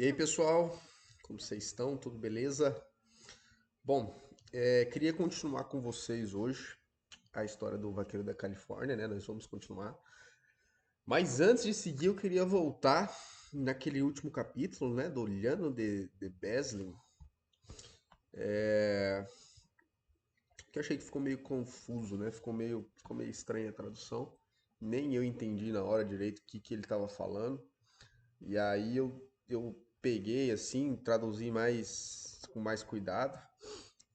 E aí, pessoal, como vocês estão? Tudo beleza? Bom, queria continuar com vocês hoje a história do Vaqueiro da Califórnia, né? Nós vamos continuar. Mas antes de seguir, eu queria voltar naquele último capítulo, né? Do Llano de Beslin, que eu achei que ficou meio confuso, né? Ficou meio estranha a tradução. Nem eu entendi na hora direito o que ele estava falando. E aí eu peguei assim, traduzi com mais cuidado,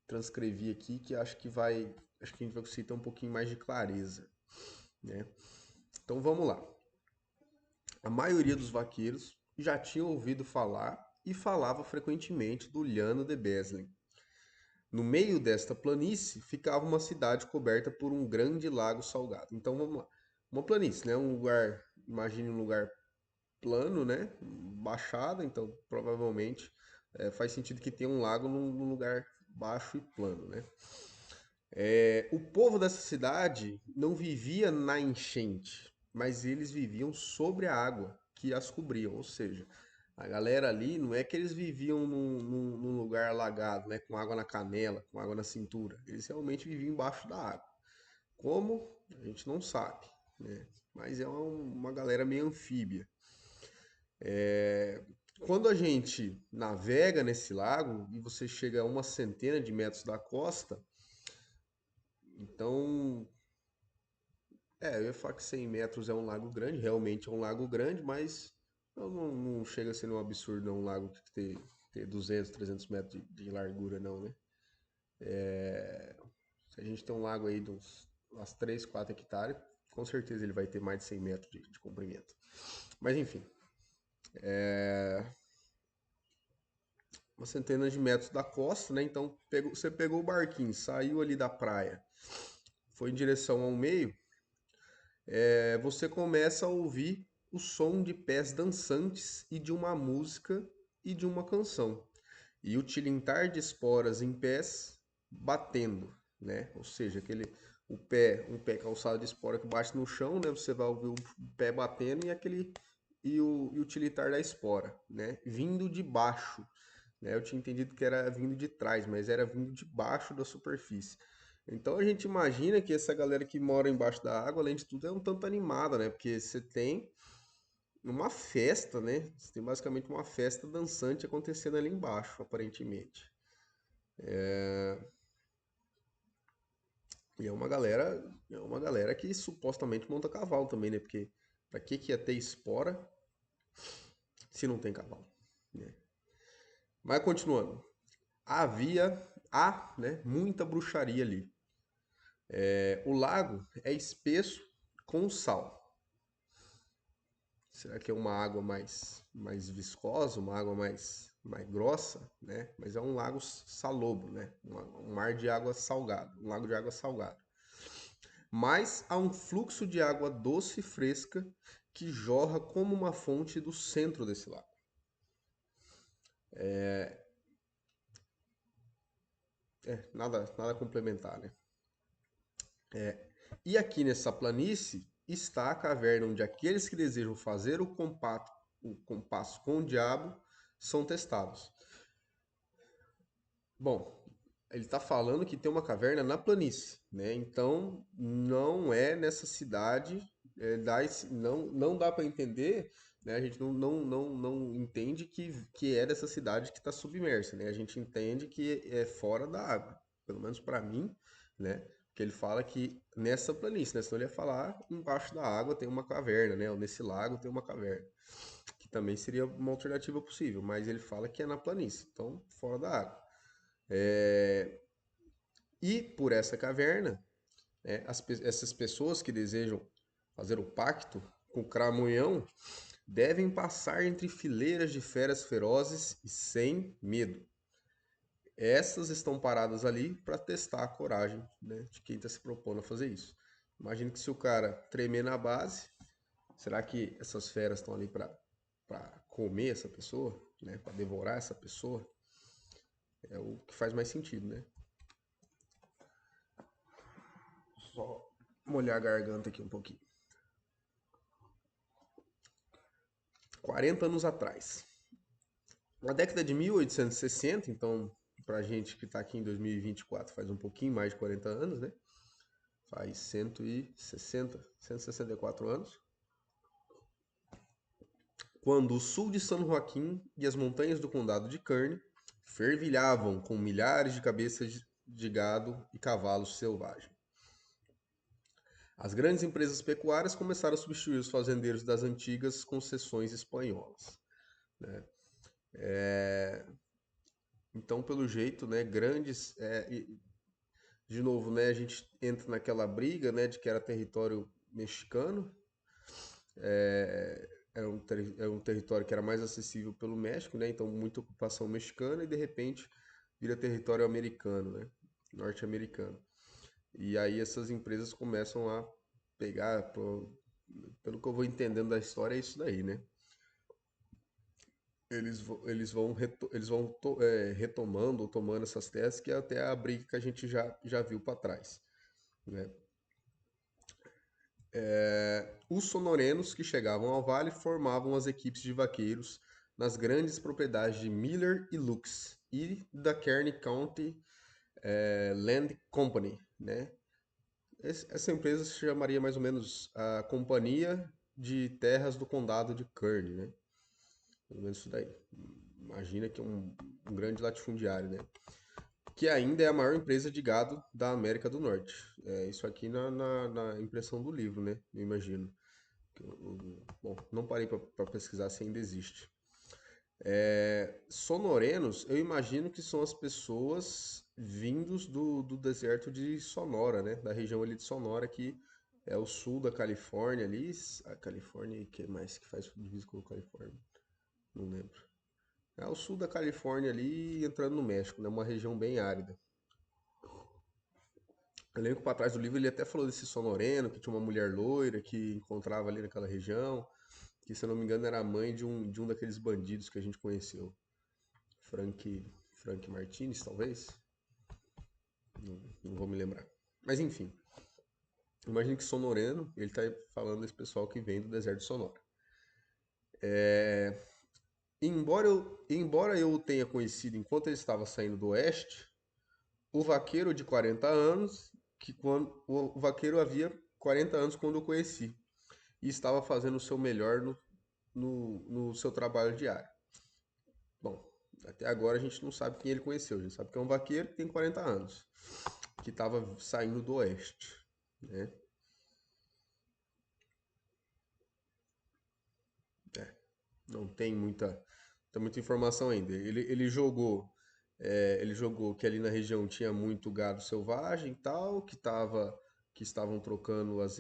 transcrevi aqui que acho que a gente vai conseguir ter um pouquinho mais de clareza, né? Então vamos lá. A maioria dos vaqueiros já tinha ouvido falar e falava frequentemente do Llano de Beslin. No meio desta planície ficava uma cidade coberta por um grande lago salgado. Então vamos lá. Uma planície, né? Um lugar, imagine um lugar plano, né? Baixada, então provavelmente faz sentido que tenha um lago num lugar baixo e plano, né? O povo dessa cidade não vivia na enchente, mas eles viviam sobre a água que as cobria. Ou seja, a galera ali não é que eles viviam num lugar alagado, né, com água na canela, com água na cintura. Eles realmente viviam embaixo da água. Como? A gente não sabe, né? Mas é uma galera meio anfíbia. Quando a gente navega nesse lago e você chega a uma centena de metros da costa, então eu ia falar que 100 metros é um lago grande, realmente é um lago grande, mas não chega a ser um absurdo, não, um lago que ter 200, 300 metros de largura, não, né? Se a gente tem um lago aí de umas 3, 4 hectares, com certeza ele vai ter mais de 100 metros de comprimento. Mas enfim, uma centena de metros da costa, né? Então você pegou o barquinho, saiu ali da praia, foi em direção ao meio, você começa a ouvir o som de pés dançantes e de uma música e de uma canção. E o tilintar de esporas em pés batendo, né? Ou seja, um pé calçado de espora que bate no chão, né? Você vai ouvir o pé batendo e o tilitar da espora, né? Vindo de baixo, né? Eu tinha entendido que era vindo de trás, mas era vindo de baixo da superfície. Então a gente imagina que essa galera que mora embaixo da água, além de tudo, é um tanto animada, né? Porque você tem uma festa, né? Você tem basicamente uma festa dançante acontecendo ali embaixo, aparentemente. E é uma galera que supostamente monta cavalo também, né? Porque pra que ia ter espora se não tem cavalo, né? Mas continuando, né, muita bruxaria ali. O lago é espesso com sal. Será que é uma água mais viscosa, uma água mais grossa, né? Mas é um lago salobro, né? Um mar de água salgada, um lago de água salgada. Mas há um fluxo de água doce e fresca que jorra como uma fonte do centro desse lago. Nada a complementar, né? E aqui nessa planície está a caverna onde aqueles que desejam fazer o compasso com o diabo são testados. Bom, ele está falando que tem uma caverna na planície, né? Então não é nessa cidade, não dá para entender, né? A gente não entende que é dessa cidade que está submersa, né? A gente entende que é fora da água, pelo menos para mim, né? Porque ele fala que nessa planície, né? Senão ele ia falar embaixo da água tem uma caverna, né? Ou nesse lago tem uma caverna, que também seria uma alternativa possível, mas ele fala que é na planície, então fora da água. E por essa caverna, né, essas pessoas que desejam fazer o pacto com o Cramunhão devem passar entre fileiras de feras ferozes e sem medo. Essas estão paradas ali para testar a coragem, né, de quem está se propondo a fazer isso. Imagina que se o cara tremer na base, será que essas feras estão ali para comer essa pessoa, né, para devorar essa pessoa? É o que faz mais sentido, né? Só molhar a garganta aqui um pouquinho. 40 anos atrás, Na década de 1860, então, pra gente que está aqui em 2024, faz um pouquinho mais de 40 anos, né? Faz 164 anos. Quando o sul de São Joaquim e as montanhas do condado de Kern fervilhavam com milhares de cabeças de gado e cavalos selvagens. As grandes empresas pecuárias começaram a substituir os fazendeiros das antigas concessões espanholas. Né? Então, pelo jeito, né, grandes. De novo, né, a gente entra naquela briga, né, de que era território mexicano, era um território que era mais acessível pelo México, né, então muita ocupação mexicana e de repente vira território americano, né, norte-americano. E aí essas empresas começam a pegar, pelo que eu vou entendendo da história, é isso daí, né? Eles vão retomando ou tomando essas terras, que é até a briga que a gente já viu para trás, né? Os sonorenos que chegavam ao vale formavam as equipes de vaqueiros nas grandes propriedades de Miller e Lux e da Kearney County Land Company, né? Essa empresa se chamaria mais ou menos a Companhia de Terras do Condado de Kearney, né? Pelo menos isso daí. Imagina que é um grande latifundiário, né? Que ainda é a maior empresa de gado da América do Norte. Isso aqui na impressão do livro, né? Eu imagino. Bom, não parei para pesquisar se ainda existe. Sonorenos, eu imagino que são as pessoas vindos do deserto de Sonora, né? Da região ali de Sonora, que é o sul da Califórnia ali. A Califórnia, e que mais que faz divisa com a Califórnia? Não lembro. É o sul da Califórnia ali, entrando no México, né? Uma região bem árida. Eu lembro que para trás do livro ele até falou desse sonoreno, que tinha uma mulher loira que encontrava ali naquela região, que se eu não me engano era a mãe de um daqueles bandidos que a gente conheceu. Frank Martinez, talvez? Não vou me lembrar. Mas enfim, imagine que sonoreno, ele está falando desse pessoal que vem do deserto de Sonora. Embora eu o tenha conhecido enquanto ele estava saindo do oeste, o vaqueiro de 40 anos, o vaqueiro havia 40 anos quando eu conheci, e estava fazendo o seu melhor no seu trabalho diário. Bom, até agora a gente não sabe quem ele conheceu, a gente sabe que é um vaqueiro que tem 40 anos, que estava saindo do oeste, né? Não tem muita informação ainda. Ele jogou que ali na região tinha muito gado selvagem e tal, que estavam trocando as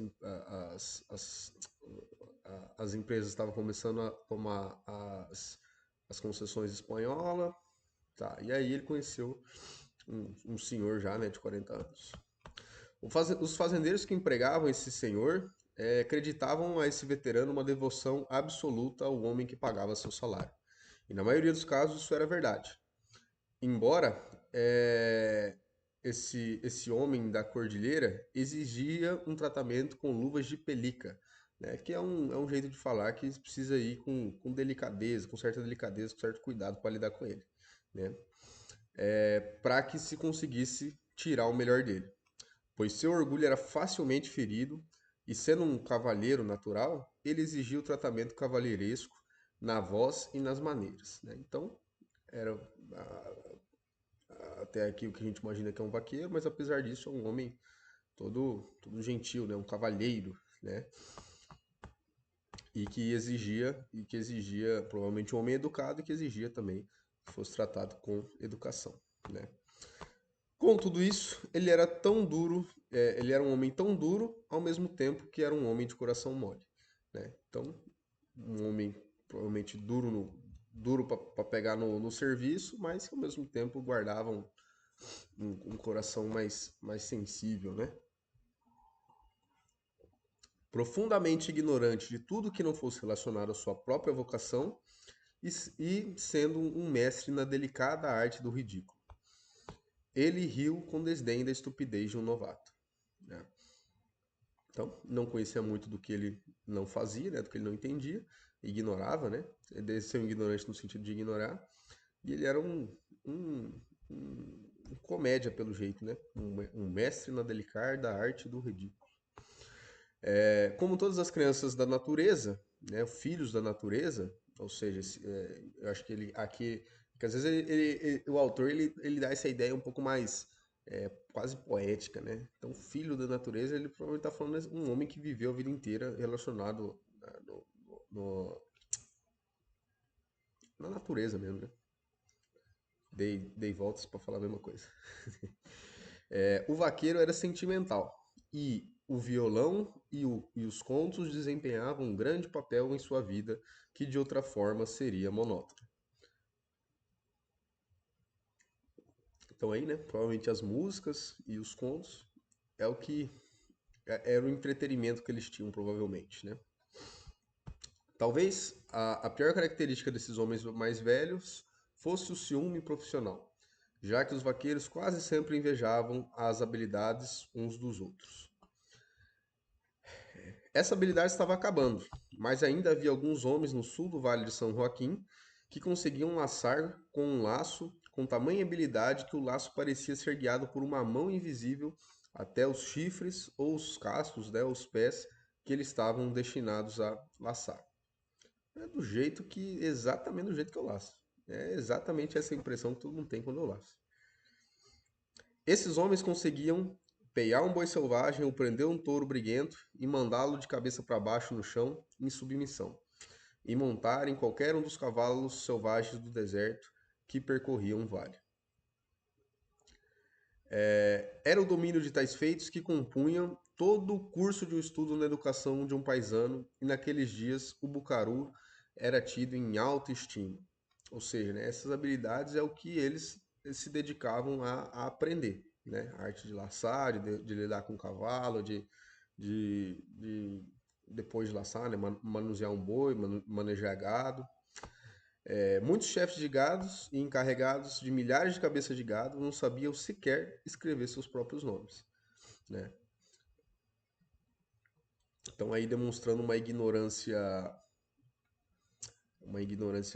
empresas estavam começando a tomar as concessões espanholas, tá? E aí ele conheceu um senhor já, né, de 40 anos. Os fazendeiros que empregavam esse senhor acreditavam a esse veterano uma devoção absoluta ao homem que pagava seu salário. E na maioria dos casos isso era verdade. Embora esse homem da cordilheira exigia um tratamento com luvas de pelica, né, que é um jeito de falar que precisa ir com delicadeza, com certa delicadeza, com certo cuidado para lidar com ele, né, para que se conseguisse tirar o melhor dele, pois seu orgulho era facilmente ferido e, sendo um cavalheiro natural, ele exigia o tratamento cavalheiresco na voz e nas maneiras, né? Então, era até aqui o que a gente imagina que é um vaqueiro, mas apesar disso é um homem todo gentil, né? Um cavalheiro, né? E que exigia provavelmente um homem educado e que exigia também que fosse tratado com educação, né? Com tudo isso, ele era um homem tão duro, ao mesmo tempo que era um homem de coração mole, né? Então, um homem provavelmente duro para pegar no serviço, mas que ao mesmo tempo guardava um coração mais sensível, né? Profundamente ignorante de tudo que não fosse relacionado à sua própria vocação e sendo um mestre na delicada arte do ridículo. Ele riu com desdém da estupidez de um novato, né? Então, não conhecia muito do que ele não fazia, né, do que ele não entendia, ignorava, né? Ele deve ser um ignorante no sentido de ignorar. E ele era um comédia, pelo jeito, né? Um mestre na delicar arte do ridículo. Como todas as crianças da natureza, né, filhos da natureza, ou seja, eu acho que ele aqui, que às vezes o autor ele dá essa ideia um pouco mais quase poética, né? Então, filho da natureza, ele provavelmente está falando de um homem que viveu a vida inteira relacionado no- na natureza mesmo, né? Dei voltas para falar a mesma coisa. O vaqueiro era sentimental e o violão e os contos desempenhavam um grande papel em sua vida que de outra forma seria monótona. Então aí, né, provavelmente as músicas e os contos é o que era o entretenimento que eles tinham provavelmente, né? Talvez a pior característica desses homens mais velhos fosse o ciúme profissional, já que os vaqueiros quase sempre invejavam as habilidades uns dos outros. Essa habilidade estava acabando, mas ainda havia alguns homens no sul do Vale de São Joaquim que conseguiam laçar com um laço com tamanha habilidade que o laço parecia ser guiado por uma mão invisível até os chifres ou os cascos, né, os pés que eles estavam destinados a laçar. É do jeito que, exatamente do jeito que eu laço. É exatamente essa impressão que todo mundo tem quando eu laço. Esses homens conseguiam pegar um boi selvagem ou prender um touro briguento e mandá-lo de cabeça para baixo no chão em submissão, e montar em qualquer um dos cavalos selvagens do deserto que percorriam o vale. Era o domínio de tais feitos que compunham todo o curso de um estudo na educação de um paisano, e naqueles dias o bucaru era tido em alta estima. Ou seja, né, essas habilidades é o que eles se dedicavam a aprender. Né? A arte de laçar, de lidar com o cavalo, de depois de laçar, né, manusear um boi, manejar gado. Muitos chefes de gados e encarregados de milhares de cabeças de gado não sabiam sequer escrever seus próprios nomes, né? Então aí demonstrando uma ignorância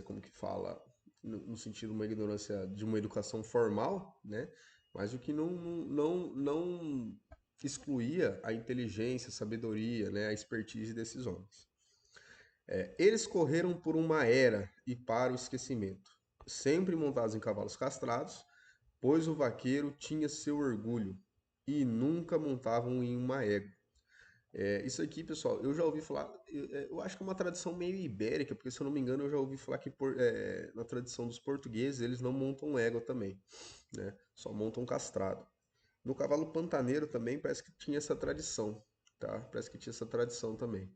como que fala, no sentido de uma ignorância de uma educação formal, né? Mas o que não excluía a inteligência, a sabedoria, né? A expertise desses homens. Eles correram por uma era e para o esquecimento, sempre montados em cavalos castrados, pois o vaqueiro tinha seu orgulho e nunca montavam em uma égua. Isso aqui, pessoal, eu já ouvi falar, eu acho que é uma tradição meio ibérica, porque se eu não me engano eu já ouvi falar que na tradição dos portugueses eles não montam égua também, né? Só montam castrado. No cavalo pantaneiro também parece que tinha essa tradição, tá? Parece que tinha essa tradição também.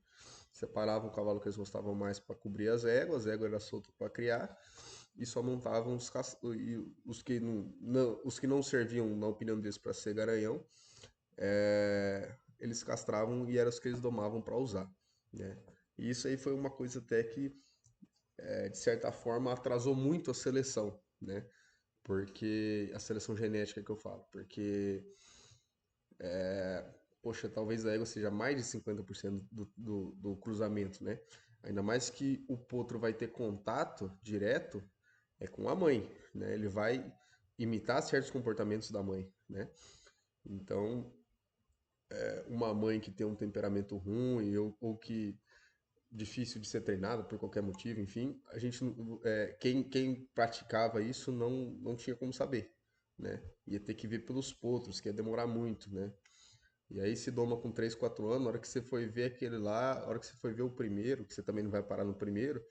Separavam o cavalo que eles gostavam mais para cobrir as éguas era solto para criar, e só montavam os que não serviam, na opinião deles, para ser garanhão, eles castravam e eram os que eles domavam para usar, né? E isso aí foi uma coisa até que, de certa forma, atrasou muito a seleção, né? Porque a seleção genética que eu falo, porque, poxa, talvez a égua seja mais de 50% do cruzamento, né? Ainda mais que o potro vai ter contato direto com a mãe, né? Ele vai imitar certos comportamentos da mãe, né? Então, uma mãe que tem um temperamento ruim ou que difícil de ser treinada por qualquer motivo, enfim, a gente, quem praticava isso não tinha como saber, né? Ia ter que ver pelos potros, que ia demorar muito, né? E aí se doma com 3 4 anos, na hora que você foi ver aquele lá, na hora que você foi ver o primeiro, que você também não vai parar no primeiro,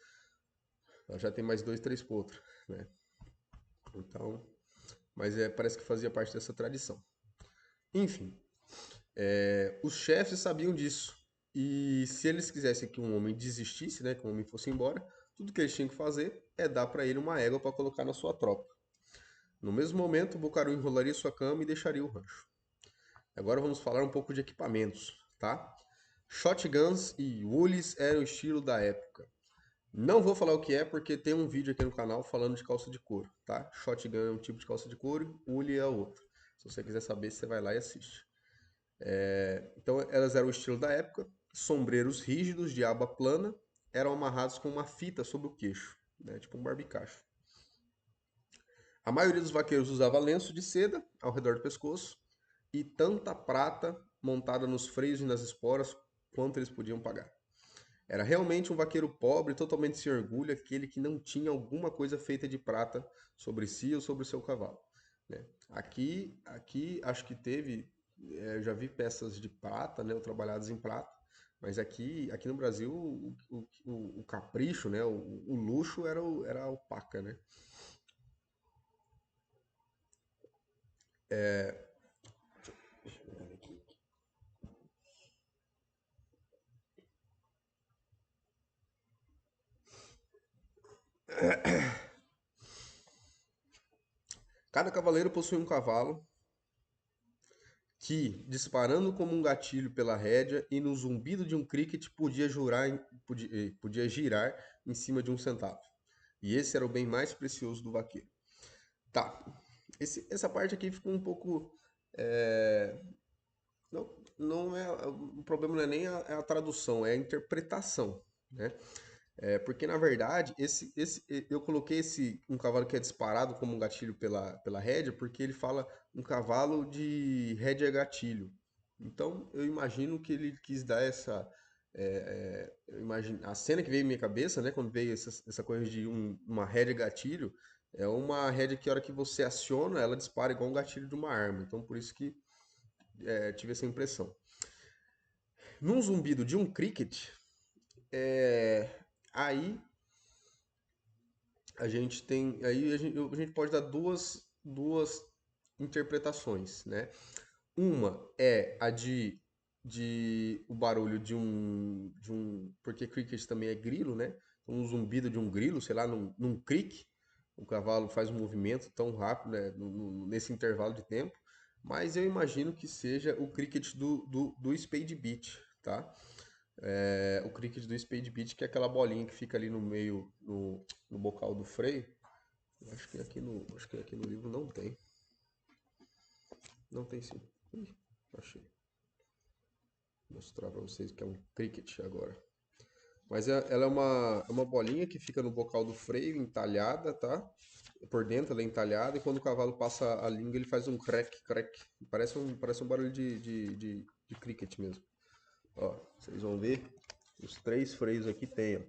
ela já tem mais 2 3 potros, né? Então, mas parece que fazia parte dessa tradição. Enfim, os chefes sabiam disso. E se eles quisessem que um homem desistisse, né, que um homem fosse embora, tudo que eles tinham que fazer é dar para ele uma égua para colocar na sua tropa. No mesmo momento, Bucaru enrolaria sua cama e deixaria o rancho. Agora vamos falar um pouco de equipamentos, tá? Shotguns e Woolies eram o estilo da época. Não vou falar o que é porque tem um vídeo aqui no canal falando de calça de couro, tá? Shotgun é um tipo de calça de couro, Woolly é outro. Se você quiser saber, você vai lá e assiste. Então elas eram o estilo da época, sombreiros rígidos de aba plana, eram amarrados com uma fita sobre o queixo, né? Tipo um barbicacho. A maioria dos vaqueiros usava lenço de seda ao redor do pescoço e tanta prata montada nos freios e nas esporas quanto eles podiam pagar. Era realmente um vaqueiro pobre, totalmente sem orgulho, aquele que não tinha alguma coisa feita de prata sobre si ou sobre o seu cavalo, né? Aqui acho que teve, eu já vi peças de prata, né, ou trabalhadas em prata, mas aqui no Brasil o capricho, né, o luxo era a alpaca, né? Cada cavaleiro possuía um cavalo que, disparando como um gatilho pela rédea e no zumbido de um cricket, podia girar em cima de um centavo. E esse era o bem mais precioso do vaqueiro. Tá, essa parte aqui ficou um pouco. é, não, não é, o problema não é nem a tradução, é a interpretação, né? Porque na verdade, eu coloquei um cavalo que é disparado como um gatilho pela rédea, porque ele fala um cavalo de rédea gatilho. Então eu imagino que ele quis dar essa. Eu imagino, a cena que veio em minha cabeça, né, quando veio essa coisa de uma rédea gatilho, é uma rédea que a hora que você aciona, ela dispara igual um gatilho de uma arma. Então por isso que tive essa impressão. Num zumbido de um cricket, é, aí a gente pode dar duas interpretações, né? Uma é a de o barulho porque cricket também é grilo, né? Um zumbido de um grilo, sei lá, num crick, o cavalo faz um movimento tão rápido, né, nesse intervalo de tempo, mas eu imagino que seja o cricket do Spade Beat, tá? O cricket do Spade Beat, que é aquela bolinha que fica ali no meio, no bocal do freio. Acho que aqui no livro não tem. Não tem sim. Ih, achei. Vou mostrar pra vocês que é um cricket agora. Mas ela é uma bolinha que fica no bocal do freio, entalhada, tá? Por dentro ela é entalhada e quando o cavalo passa a língua ele faz um crack, crack. Parece um barulho de cricket mesmo. Ó, vocês vão ver, os três freios aqui tem, ó.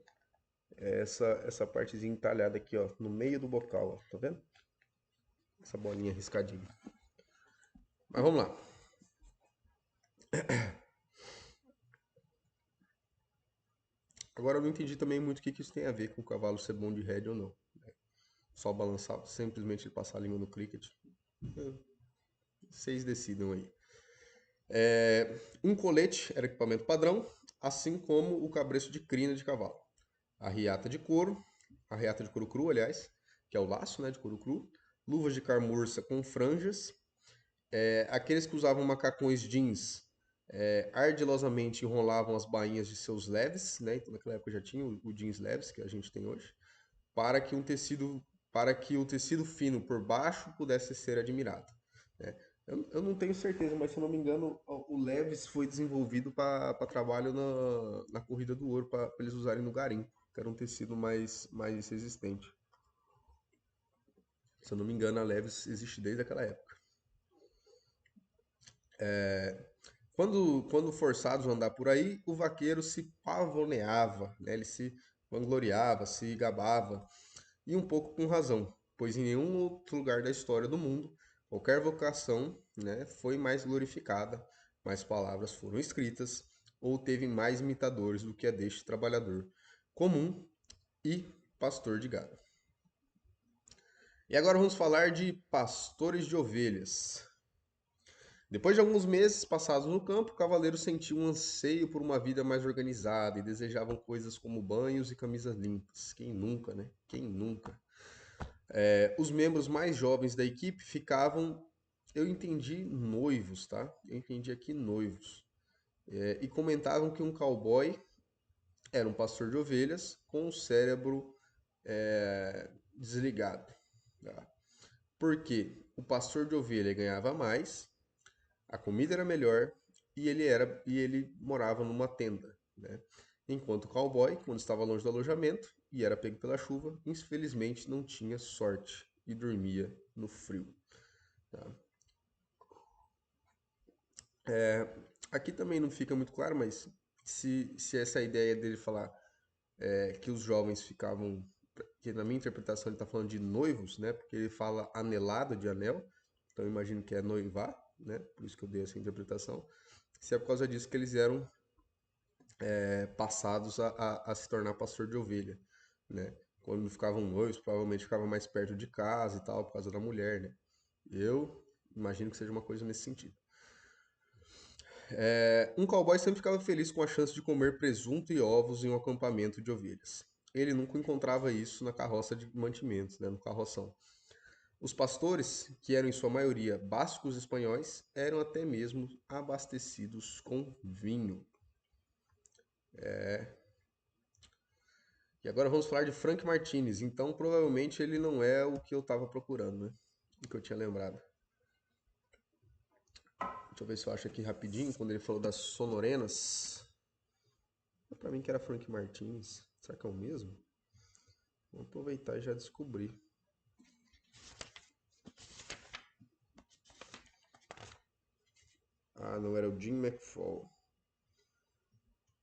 Essa partezinha entalhada aqui, ó, no meio do bocal, ó. Tá vendo? Essa bolinha riscadinha. Mas vamos lá. Agora eu não entendi também muito o que isso tem a ver com o cavalo ser bom de rédea ou não. Só balançar, simplesmente ele passar a língua no cricket. Vocês decidam aí. Um colete era equipamento padrão, assim como o cabresto de crina de cavalo. A riata de couro, a riata de couro cru, aliás, que é o laço, né, de couro cru. Luvas de camurça com franjas. Aqueles que usavam macacões jeans ardilosamente enrolavam as bainhas de seus leves, né? Então naquela época já tinha o jeans leves que a gente tem hoje, para que para que o tecido fino por baixo pudesse ser admirado, né? Eu não tenho certeza, mas se eu não me engano, o Leves foi desenvolvido para trabalho na corrida do ouro, para eles usarem no garimpo, que era um tecido mais resistente. Se eu não me engano, a Leves existe desde aquela época. Quando forçados a andar por aí, o vaqueiro se pavoneava, né? Ele se vangloriava, se gabava, e um pouco com razão, pois em nenhum outro lugar da história do mundo qualquer vocação, né, foi mais glorificada, mais palavras foram escritas, ou teve mais imitadores do que a deste trabalhador comum e pastor de gado. E agora vamos falar de pastores de ovelhas. Depois de alguns meses passados no campo, o cavaleiro sentiu um anseio por uma vida mais organizada e desejavam coisas como banhos e camisas limpas. Quem nunca, né? Quem nunca? Os membros mais jovens da equipe ficavam, eu entendi, noivos, tá? Eu entendi aqui noivos. E comentavam que um cowboy era um pastor de ovelhas com o cérebro desligado. Tá? Porque o pastor de ovelha ganhava mais, a comida era melhor e ele morava numa tenda, né? Enquanto o cowboy, quando estava longe do alojamento e era pego pela chuva, infelizmente não tinha sorte. e dormia no frio. Tá? Aqui também não fica muito claro, mas se essa ideia dele falar que os jovens ficavam, que na minha interpretação ele está falando de noivos, né? Porque ele fala anelado de anel, então eu imagino que é noivar, né? Por isso que eu dei essa interpretação. Se é por causa disso que eles eram passados a se tornar pastor de ovelha, né? Quando ficavam noivos, provavelmente ficavam mais perto de casa e tal, por causa da mulher, né? Eu imagino que seja uma coisa nesse sentido. Um cowboy sempre ficava feliz com a chance de comer presunto e ovos em um acampamento de ovelhas. Ele nunca encontrava isso na carroça de mantimentos, né, no carroção. Os pastores, que eram em sua maioria bascos espanhóis, eram até mesmo abastecidos com vinho. E agora vamos falar de Frank Martinez. Então, provavelmente ele não é o que eu estava procurando, né? O que eu tinha lembrado. Deixa eu ver se eu acho aqui rapidinho, quando ele falou das sonorenas. Pra mim que era Frank Martinez. Será que é o mesmo? Vou aproveitar e já descobrir. Ah, não, era o Jim McFall.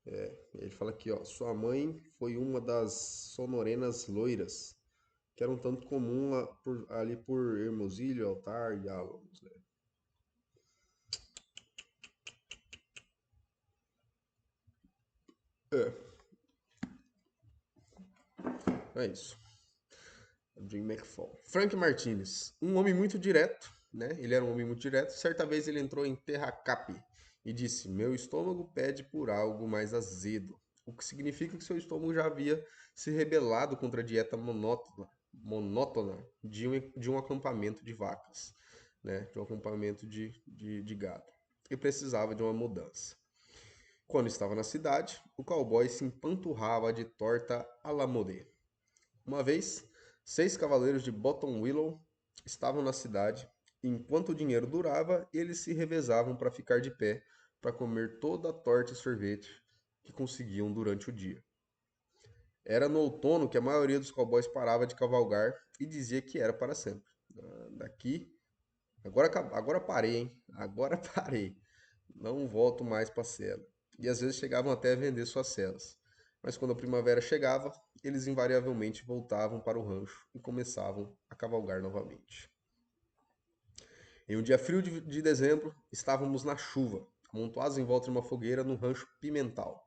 Ele fala aqui, ó. Sua mãe foi uma das sonorenas loiras, que era um tanto comum ali por Hermosillo, Altar e Álamos, né? É, é isso. Jim McFall. Frank Martinez, um homem muito direto, né? Ele era um homem muito direto. Certa vez ele entrou em Terracape e disse: Meu estômago pede por algo mais azedo. O que significa que seu estômago já havia se rebelado contra a dieta monótona de um acampamento de vacas, né? De um acampamento de gado. E precisava de uma mudança. Quando estava na cidade, o cowboy se empanturrava de torta à la mode. Uma vez, 6 cavaleiros de Bottom Willow estavam na cidade, e enquanto o dinheiro durava, eles se revezavam para ficar de pé para comer toda a torta e sorvete que conseguiam durante o dia. Era no outono que a maioria dos cowboys parava de cavalgar e dizia que era para sempre. Daqui, agora parei, hein? Agora parei. Não volto mais para a cela. E às vezes chegavam até a vender suas celas. Mas quando a primavera chegava, eles invariavelmente voltavam para o rancho e começavam a cavalgar novamente. Em um dia frio de dezembro, estávamos na chuva, amontoados em volta de uma fogueira no rancho Pimental,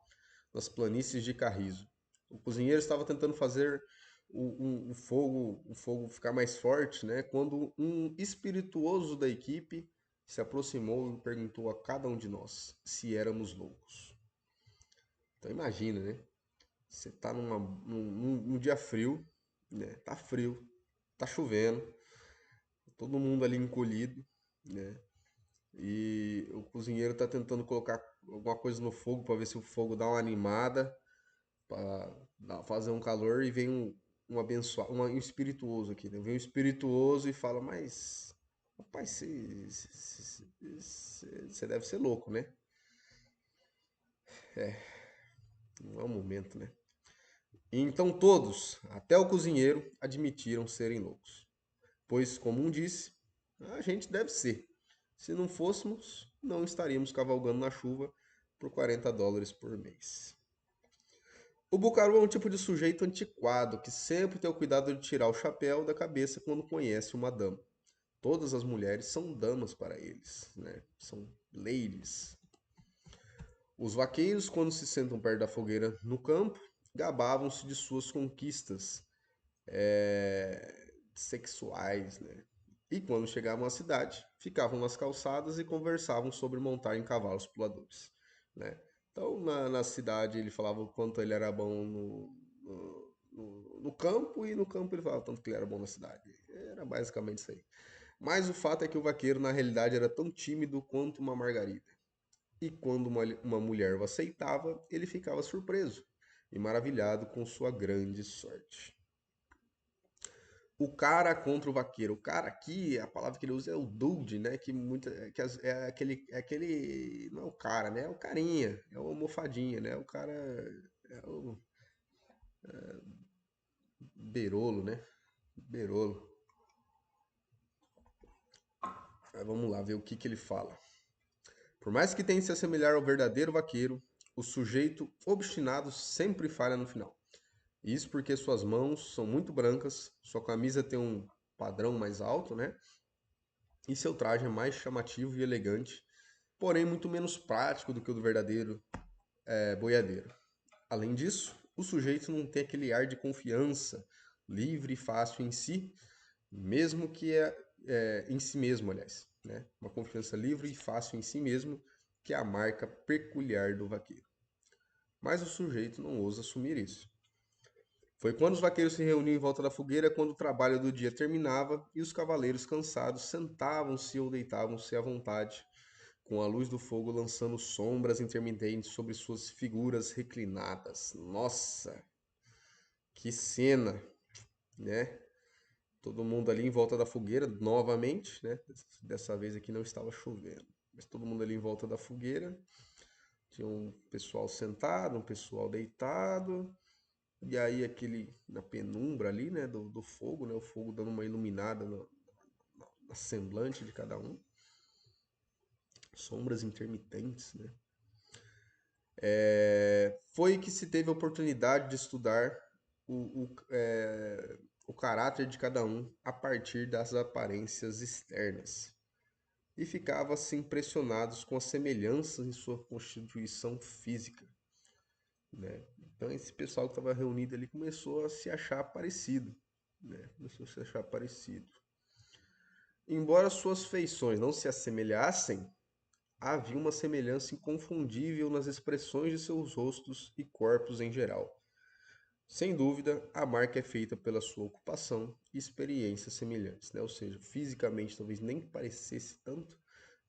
nas planícies de Carrizo. O cozinheiro estava tentando fazer o fogo ficar mais forte, né? Quando um espirituoso da equipe se aproximou e perguntou a cada um de nós se éramos loucos. Então imagina, né? Você tá num dia frio, né? Tá frio, tá chovendo, todo mundo ali encolhido, né? E o cozinheiro tá tentando colocar alguma coisa no fogo para ver se o fogo dá uma animada, para fazer um calor e vem um abençoado, um espirituoso aqui, né? Vem um espirituoso e fala, mas rapaz, você deve ser louco, né? Não é o momento, né? E então todos, até o cozinheiro, admitiram serem loucos. Pois, como um disse, a gente deve ser. Se não fôssemos, não estaríamos cavalgando na chuva por US$ 40 por mês. O bucaru é um tipo de sujeito antiquado que sempre tem o cuidado de tirar o chapéu da cabeça quando conhece uma dama. Todas as mulheres são damas para eles, né? São ladies. Os vaqueiros, quando se sentam perto da fogueira no campo, gabavam-se de suas conquistas sexuais, né? E quando chegavam à cidade, ficavam nas calçadas e conversavam sobre montar em cavalos puladores, né? Então, na cidade, ele falava o quanto ele era bom no campo, e no campo ele falava o tanto que ele era bom na cidade. Era basicamente isso aí. Mas o fato é que o vaqueiro, na realidade, era tão tímido quanto uma margarida. E quando uma mulher o aceitava, ele ficava surpreso e maravilhado com sua grande sorte. O cara contra o vaqueiro. O cara aqui, a palavra que ele usa é o dude, né? É aquele. Não é o cara, né? É o carinha, é o almofadinha, né? O cara é o berolo, né? Berolo. Aí vamos lá ver o que ele fala. Por mais que tente se assemelhar ao verdadeiro vaqueiro, o sujeito obstinado sempre falha no final. Isso porque suas mãos são muito brancas, sua camisa tem um padrão mais alto, né? E seu traje é mais chamativo e elegante, porém muito menos prático do que o do verdadeiro boiadeiro. Além disso, o sujeito não tem aquele ar de confiança, livre e fácil em si, mesmo que em si mesmo, aliás, né? Uma confiança livre e fácil em si mesmo, que é a marca peculiar do vaqueiro. Mas o sujeito não ousa assumir isso. Foi quando os vaqueiros se reuniam em volta da fogueira, quando o trabalho do dia terminava e os cavaleiros cansados sentavam-se ou deitavam-se à vontade, com a luz do fogo lançando sombras intermitentes sobre suas figuras reclinadas. Nossa, que cena, né? Todo mundo ali em volta da fogueira, novamente, né? Dessa vez aqui não estava chovendo, mas todo mundo ali em volta da fogueira. Tinha um pessoal sentado, um pessoal deitado, e aí aquele na penumbra ali, né, do fogo, né, o fogo dando uma iluminada na semblante de cada um, sombras intermitentes, né. Foi que se teve a oportunidade de estudar o caráter de cada um a partir das aparências externas. E ficava-se impressionados com as semelhanças em sua constituição física, né? Então esse pessoal que estava reunido ali começou a se achar parecido, né? Começou a se achar parecido. Embora suas feições não se assemelhassem, havia uma semelhança inconfundível nas expressões de seus rostos e corpos em geral. Sem dúvida, a marca é feita pela sua ocupação e experiências semelhantes, né? Ou seja, fisicamente talvez nem parecesse tanto,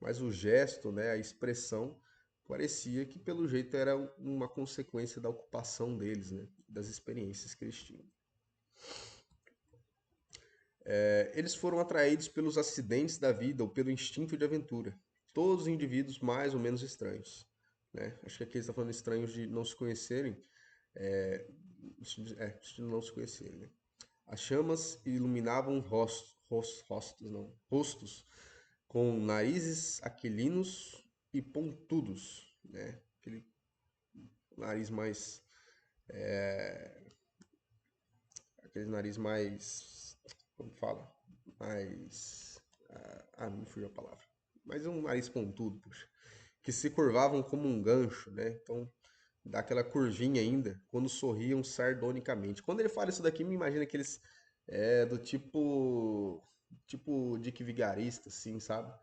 mas o gesto, né, a expressão, parecia que pelo jeito era uma consequência da ocupação deles, né, das experiências que eles tinham. Eles foram atraídos pelos acidentes da vida ou pelo instinto de aventura. Todos os indivíduos mais ou menos estranhos, né? Acho que aqui ele está falando estranhos de não se conhecerem, é, de não se conhecerem, né? As chamas iluminavam rostos, com narizes aquilinos e pontudos, né? Aquele nariz mais, aquele nariz mais, como fala, mais, me fugiu a palavra, mas um nariz pontudo, puxa, que se curvavam como um gancho, né? Então dá aquela curvinha ainda quando sorriam sardonicamente. Quando ele fala isso daqui, me imagina aqueles do tipo Dick Vigarista, assim, sabe?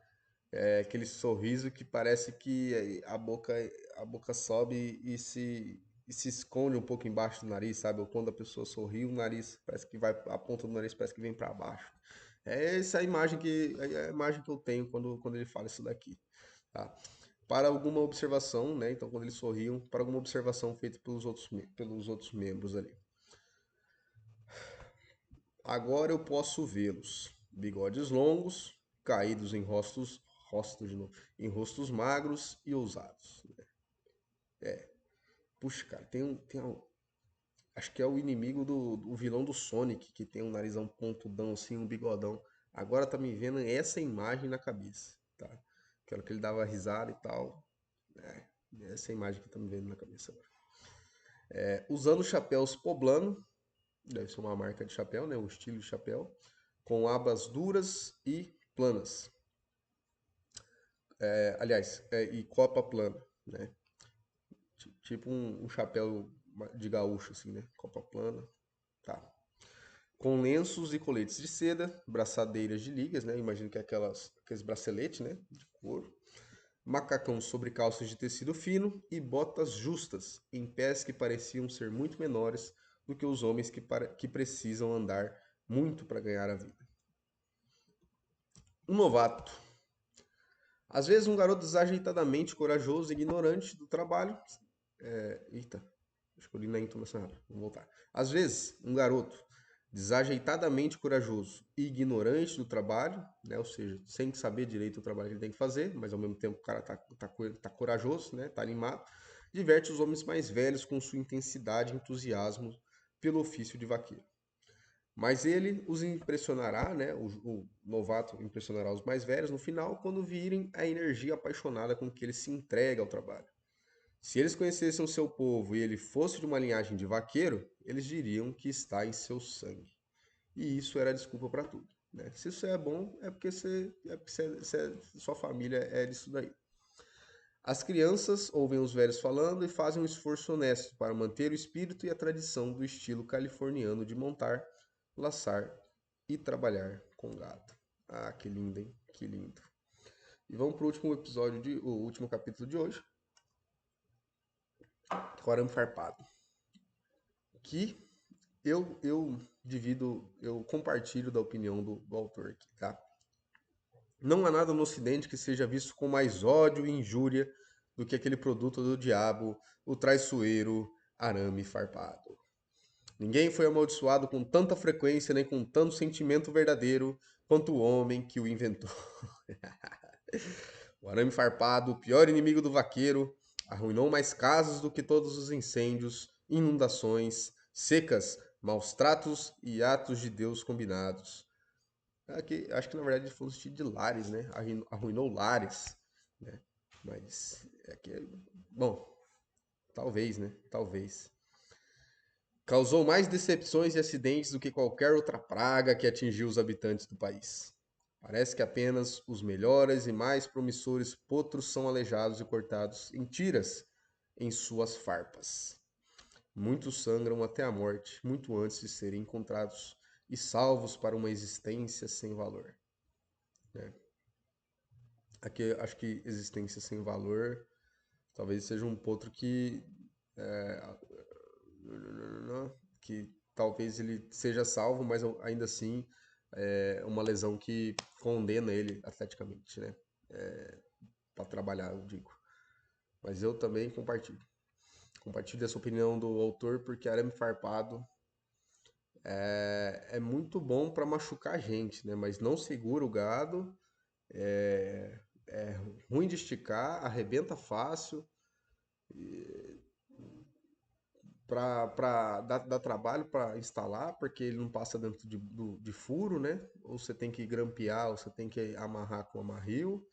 É aquele sorriso que parece que a boca sobe e se esconde um pouco embaixo do nariz, sabe? Ou quando a pessoa sorri, o nariz parece que vai, a ponta do nariz parece que vem para baixo. É essa a imagem que eu tenho quando ele fala isso daqui, tá? Para alguma observação, né? Então, quando eles sorriam, para alguma observação feita pelos outros membros ali. Agora eu posso vê-los, bigodes longos, caídos rostos de novo, em rostos magros e ousados. Puxa, cara, acho que é o inimigo do vilão do Sonic, que tem um narizão pontudão assim, um bigodão. Agora tá me vendo essa imagem na cabeça, tá? Aquela que ele dava risada e tal. É, essa imagem que tá me vendo na cabeça agora. Usando chapéus poblano, deve ser uma marca de chapéu, né? O estilo de chapéu, com abas duras e planas. Aliás, e copa plana, né? Tipo um chapéu de gaúcho, assim, né? Copa plana, tá. Com lenços e coletes de seda, braçadeiras de ligas, né? Imagino que é aqueles braceletes, né? De couro. Macacão sobre calças de tecido fino e botas justas, em pés que pareciam ser muito menores do que os homens que precisam andar muito para ganhar a vida. Um novato. Às vezes um garoto desajeitadamente corajoso e ignorante do trabalho. Eita, escolhi na entonação errada. Vamos voltar. Às vezes, um garoto desajeitadamente corajoso e ignorante do trabalho, né? Ou seja, sem saber direito o trabalho que ele tem que fazer, mas ao mesmo tempo o cara tá corajoso, né? Tá animado, diverte os homens mais velhos com sua intensidade e entusiasmo pelo ofício de vaqueiro. Mas ele os impressionará, né? O novato impressionará os mais velhos no final, quando virem a energia apaixonada com que ele se entrega ao trabalho. Se eles conhecessem o seu povo e ele fosse de uma linhagem de vaqueiro, eles diriam que está em seu sangue. E isso era desculpa para tudo, né? Se isso é bom, sua família é disso daí. As crianças ouvem os velhos falando e fazem um esforço honesto para manter o espírito e a tradição do estilo californiano de montar, laçar e trabalhar com gado. Ah, que lindo, hein? Que lindo. E vamos para o último o último capítulo de hoje, que é o arame farpado. Que eu compartilho da opinião do autor aqui, tá? Não há nada no Ocidente que seja visto com mais ódio e injúria do que aquele produto do diabo, o traiçoeiro arame farpado. Ninguém foi amaldiçoado com tanta frequência nem com tanto sentimento verdadeiro quanto o homem que o inventou. O arame farpado, o pior inimigo do vaqueiro, arruinou mais casas do que todos os incêndios, inundações, secas, maus tratos e atos de Deus combinados. Aqui, acho que na verdade ele falou de lares, né? Arruinou lares, né? Mas é que, bom, talvez, né? Talvez. Causou mais decepções e acidentes do que qualquer outra praga que atingiu os habitantes do país. Parece que apenas os melhores e mais promissores potros são aleijados e cortados em tiras em suas farpas. Muitos sangram até a morte, muito antes de serem encontrados e salvos para uma existência sem valor. Né? Aqui acho que existência sem valor talvez seja um potro que talvez ele seja salvo, mas ainda assim é uma lesão que condena ele atleticamente, né? Para trabalhar, eu digo. Mas eu também compartilho. Compartilho dessa opinião do autor porque arame farpado é muito bom para machucar a gente, né? Mas não segura o gado, é ruim de esticar, arrebenta fácil, dá trabalho para instalar, porque ele não passa dentro de furo, né? Ou você tem que grampear, ou você tem que amarrar com amarril.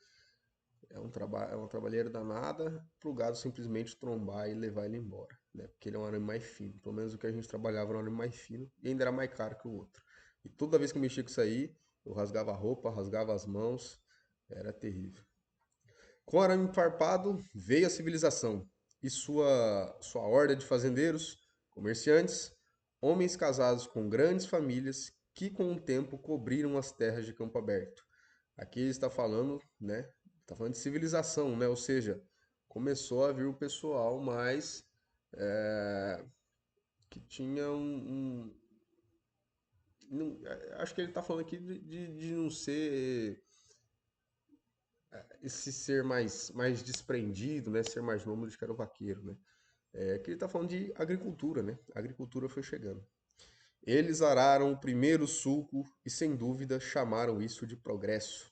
É uma trabalheira danada para o gado simplesmente trombar e levar ele embora, né? Porque ele é um arame mais fino. Pelo menos o que a gente trabalhava era um arame mais fino e ainda era mais caro que o outro. E toda vez que eu mexia com isso aí, eu rasgava a roupa, rasgava as mãos, era terrível. Com o arame farpado veio a civilização e sua horda de fazendeiros, comerciantes, homens casados com grandes famílias que com o tempo cobriram as terras de campo aberto. Aqui ele está falando, né? Está falando de civilização, né? Ou seja, começou a vir o pessoal mais que tinha acho que ele está falando aqui de não ser esse ser mais desprendido, né? Ser mais nômade que era o vaqueiro, né? É que ele está falando de agricultura, né? A agricultura foi chegando. Eles araram o primeiro sulco e, sem dúvida, chamaram isso de progresso,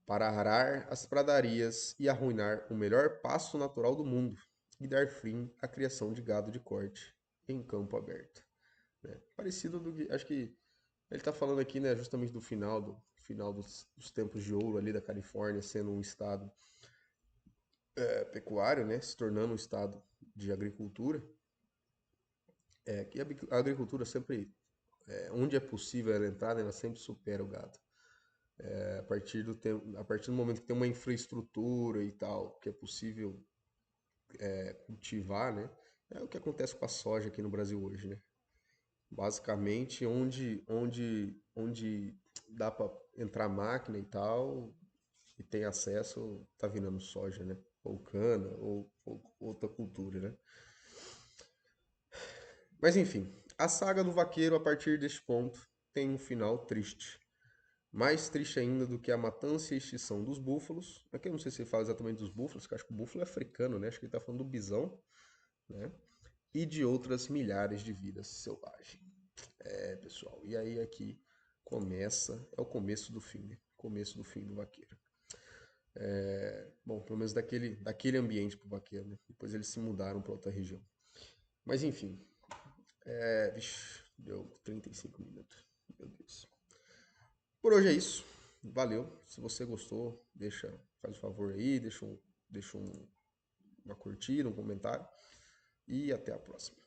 para arar as pradarias e arruinar o melhor pasto natural do mundo e dar fim à criação de gado de corte em campo aberto. Né? Parecido do que. Acho que ele está falando aqui, né, justamente do final dos tempos de ouro ali da Califórnia, sendo um estado pecuário, né, se tornando um estado de agricultura. Que a agricultura sempre, onde é possível ela entrar, né, ela sempre supera o gado. A partir do momento que tem uma infraestrutura e tal, que é possível cultivar, né? É o que acontece com a soja aqui no Brasil hoje, né? Basicamente, onde dá para entrar máquina e tal, e tem acesso, tá virando soja, né? Ou cana, ou outra cultura, né? Mas enfim, a saga do vaqueiro a partir deste ponto tem um final triste. Mais triste ainda do que a matança e extinção dos búfalos. Aqui eu não sei se ele fala exatamente dos búfalos, que eu acho que o búfalo é africano, né? Acho que ele está falando do bisão, né? E de outras milhares de vidas selvagens. Pessoal. E aí aqui é o começo do fim, né? Começo do fim do vaqueiro. Bom, pelo menos daquele ambiente pro vaqueiro, né? Depois eles se mudaram para outra região. Mas enfim, Deu 35 minutos. Meu Deus. Por hoje é isso. Valeu. Se você gostou, faz o favor aí, deixa uma curtida, um comentário. E até a próxima.